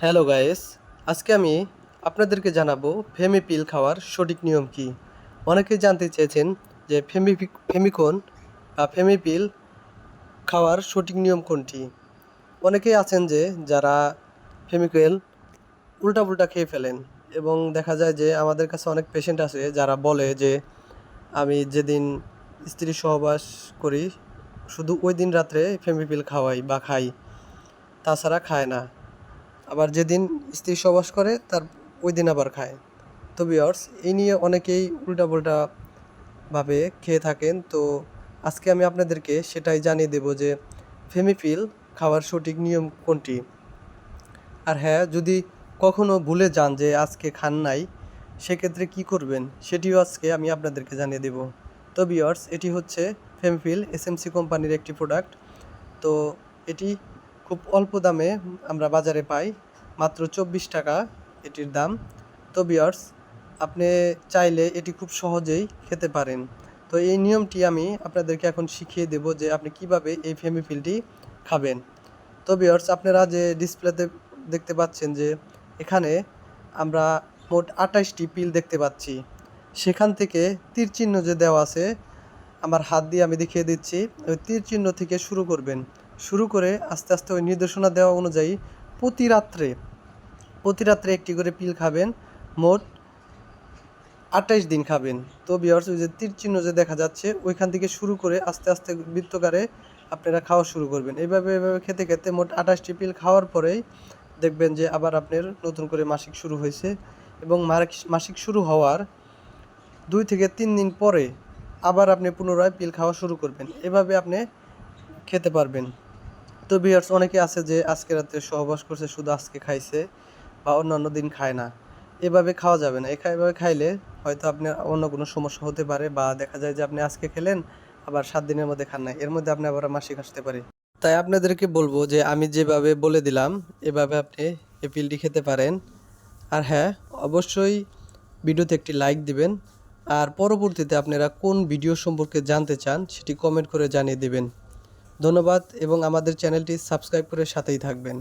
Hello guys, আজকে আমি আপনাদেরকে জানাবো ফেমিপিল খাওয়ার সঠিক নিয়ম কি। অনেকেই জানতে চেয়েছেন যে ফেমিকন বা ফেমিপিল খাওয়ার সঠিক নিয়ম কোনটি। অনেকেই আছেন যে যারা ফেমিকেল উল্টাপুল্টা খেয়ে ফেলেন এবং দেখা যায় যে আমাদের কাছে অনেক পেশেন্ট আছে যারা বলে যে আমি যেদিন স্ত্রী সহবাস করি শুধু ওই দিন রাত্রে ফেমিপিল খাওয়াই বা খাই, তাছাড়া খায় না। আবার যেদিন স্ত্রী সহবাস করে তার ওই দিন আবার খায়। তো ভিউয়ার্স, এই নিয়ে অনেকেই উল্টাপাল্টা ভাবে খেয়ে থাকেন। তো আজকে আমি আপনাদেরকে সেটাই জানিয়ে দেব যে ফেমিপিল খাওয়ার সঠিক নিয়ম কোনটি। আর হ্যাঁ, যদি কখনো ভুলে যান যে আজকে খান নাই, সেক্ষেত্রে কি করবেন সেটিও আজকে আমি আপনাদেরকে জানিয়ে দেব। তো ভিউয়ার্স, এটি হচ্ছে ফেমিপিল এসএমসি কোম্পানির একটি প্রোডাক্ট। তো এটি খুব অল্প দামে আমরা বাজারে পাই, মাত্র 24 টাকা এটির দাম। তো ভিউয়ার্স, আপনি চাইলে এটি খুব সহজেই খেতে পারেন। তো এই নিয়মটি আমি আপনাদেরকে এখন শিখিয়ে দেব যে আপনি কিভাবে এই ফেমিফিলটি খাবেন। তো ভিউয়ার্স, আপনারা যে ডিসপ্লেতে দেখতে পাচ্ছেন যে এখানে আমরা মোট 28টি পিল দেখতে পাচ্ছি। সেখান থেকে তীর চিহ্ন যে দেওয়া আছে, আমার হাত দিয়ে আমি দেখিয়ে দিচ্ছি, ওই তীর চিহ্ন থেকে শুরু করবেন। শুরু করে আস্তে আস্তে ওই নির্দেশনা দেওয়া অনুযায়ী প্রতি রাত্রে একটি করে পিল খাবেন। মোট 28 দিন খাবেন। তো ভিউয়ার্স, ওই যে তীর চিহ্ন যে দেখা যাচ্ছে ওইখান থেকে শুরু করে আস্তে আস্তে বৃত্তকারে আপনারা খাওয়া শুরু করবেন। এভাবে খেতে খেতে মোট 28টি পিল খাওয়ার পরেই দেখবেন যে আবার আপনার নতুন করে মাসিক শুরু হয়েছে এবং মাসিক শুরু হওয়ার 2 থেকে 3 দিন পরে আবার আপনি পুনরায় পিল খাওয়া শুরু করবেন। এভাবে আপনি খেতে পারবেন। তো ভিউয়ার্স, অনেকে আছে যে আজকে রাত্রে সহবাস করছে, শুধু আজকে খাইছে বা অন্যান্য দিন খায় না। এভাবে খাওয়া যাবে না। এভাবে খাইলে হয়তো আপনার অন্য কোনো সমস্যা হতে পারে, বা দেখা যায় যে আপনি আজকে খেলেন আবার 7 দিনের মধ্যে খান নাই, এর মধ্যে আপনি আবার মাসিক আসতে পারে। তাই আপনাদেরকে বলবো যে আমি যেভাবে বলে দিলাম এভাবে আপনি এই পিলটি খেতে পারেন। আর হ্যাঁ, অবশ্যই ভিডিওতে একটি লাইক দিবেন। আর পরবর্তীতে আপনারা কোন ভিডিও সম্পর্কে জানতে চান সেটি কমেন্ট করে জানিয়ে দিবেন। ধন্যবাদ এবং আমাদের চ্যানেলটি সাবস্ক্রাইব করে সাথেই থাকবেন।